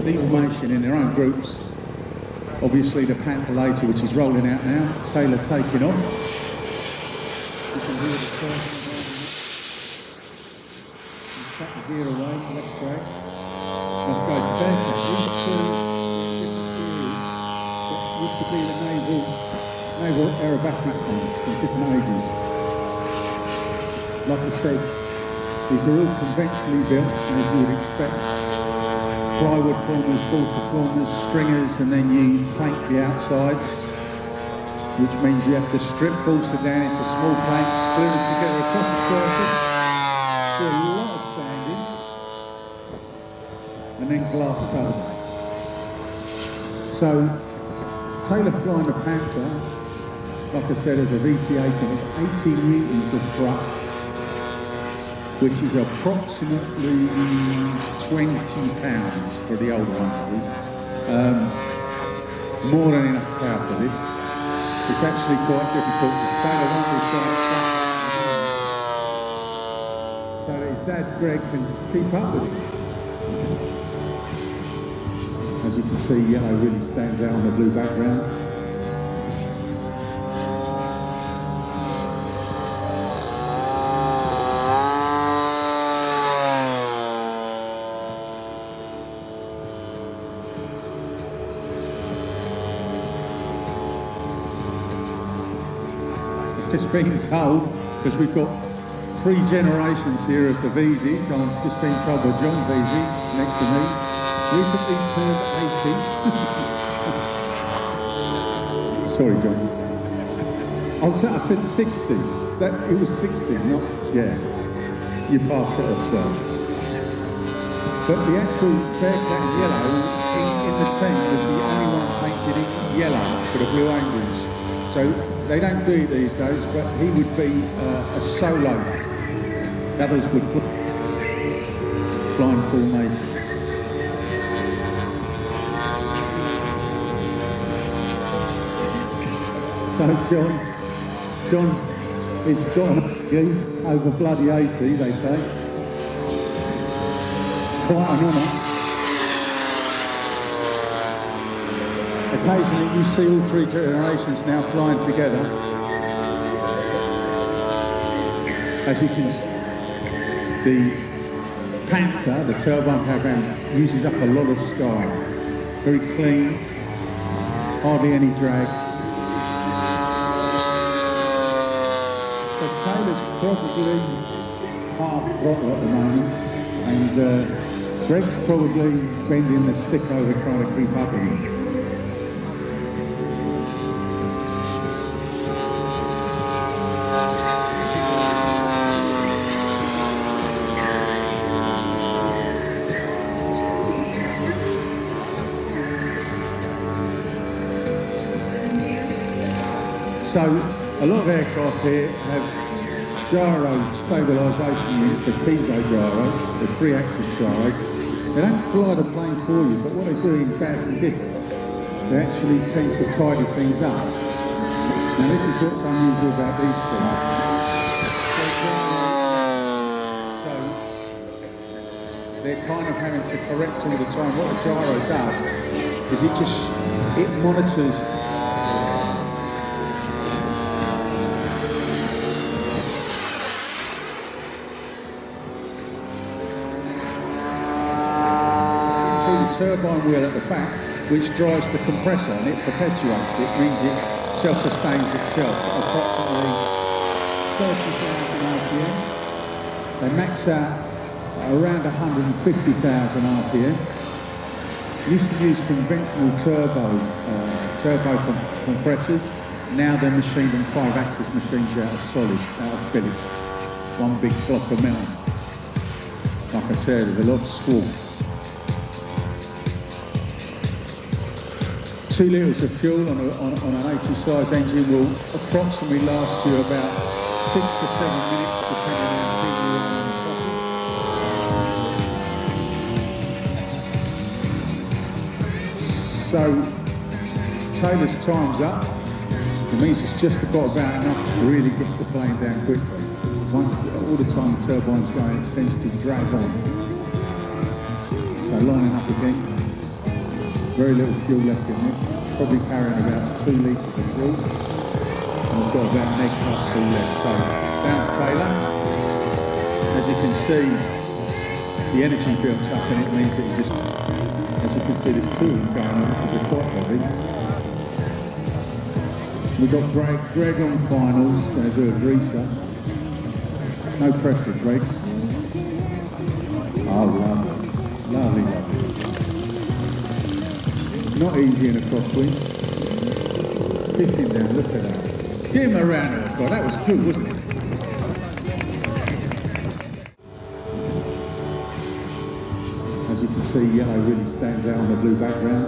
deformation in their own groups. Obviously the Panther later, which is rolling out now, Taylor taking off. You can hear the turbine. Cut the gear away, that's great. That's great. These two different series that used to be the naval aerobatic tanks from different ages. Like I said, these are all conventionally built, as you would expect. Plywood formers, ball formers, stringers, and then you plank the outsides, which means you have to strip balsa down into small planks, glue them together across the surface, do a lot of sanding, and then glass cover. So, Taylor flying the Panther, like I said, as a VT-18, it's 18 newtons of thrust, which is approximately 20 pounds for the older ones. More than enough power for this. It's actually quite difficult to sail along with so that his dad Greg can keep up with it. As you can see, yellow really stands out on the blue background. Just being told, because we've got 3 generations here of the Veasey, so I'm just being told by John Veasey, next to me, recently turned 80. Sorry, John. I said 60. It was 60, not, yeah. You passed it off well. But the actual Bearcat yellow in the team was the only one painted in yellow for the Blue Angels. So they don't do it these days, but he would be a solo. The others would fly in formation. So John is gone over bloody 80, they say. It's quite an honour. Occasionally you see all 3 generations now flying together. As you can see, the Panther, the turbine program, uses up a lot of sky. Very clean, hardly any drag. So Taylor's probably half throttle at the moment, and Greg's probably bending the stick over trying to keep up with him. So, a lot of aircraft here have gyro stabilisation units, the piezo gyros, the 3-axis gyros. They don't fly the plane for you, but what they do in bad conditions, they actually tend to tidy things up. Now this is what's unusual about these things. So, they're kind of having to correct all the time. What a gyro does is it monitors turbine wheel at the back, which drives the compressor, and it perpetuates it, means it self-sustains itself at approximately 30,000 RPM. They max out around 150,000 RPM. Used to use conventional turbo compressors. Now they're machined on 5-axis machines out of solid, out of billets. One big block of metal. Like I said, there's a lot of swarf. 2 litres of fuel on an 80 size engine will approximately last you about 6 to 7 minutes, depending on how big you are on the throttle. So Taylor's time's up. It means it's just about enough to really get the plane down quickly. Once all the time the turbine's going, it tends to drag on. So lining up again. Very little fuel left in this. Probably carrying about 2 litres of fuel. And I've got about neck up full left. So, bounce Taylor. As you can see, the energy built up and it means that it just, as you can see, there's 2 of them going on because they're quite heavy. We've got Greg on finals, going to do a greaser. No pressure, Greg. Oh, lovely. Lovely, lovely. Not easy in a crosswind. Kiss him down, look at that. Give him a round of applause. That was good, wasn't it? As you can see, yellow really stands out on the blue background.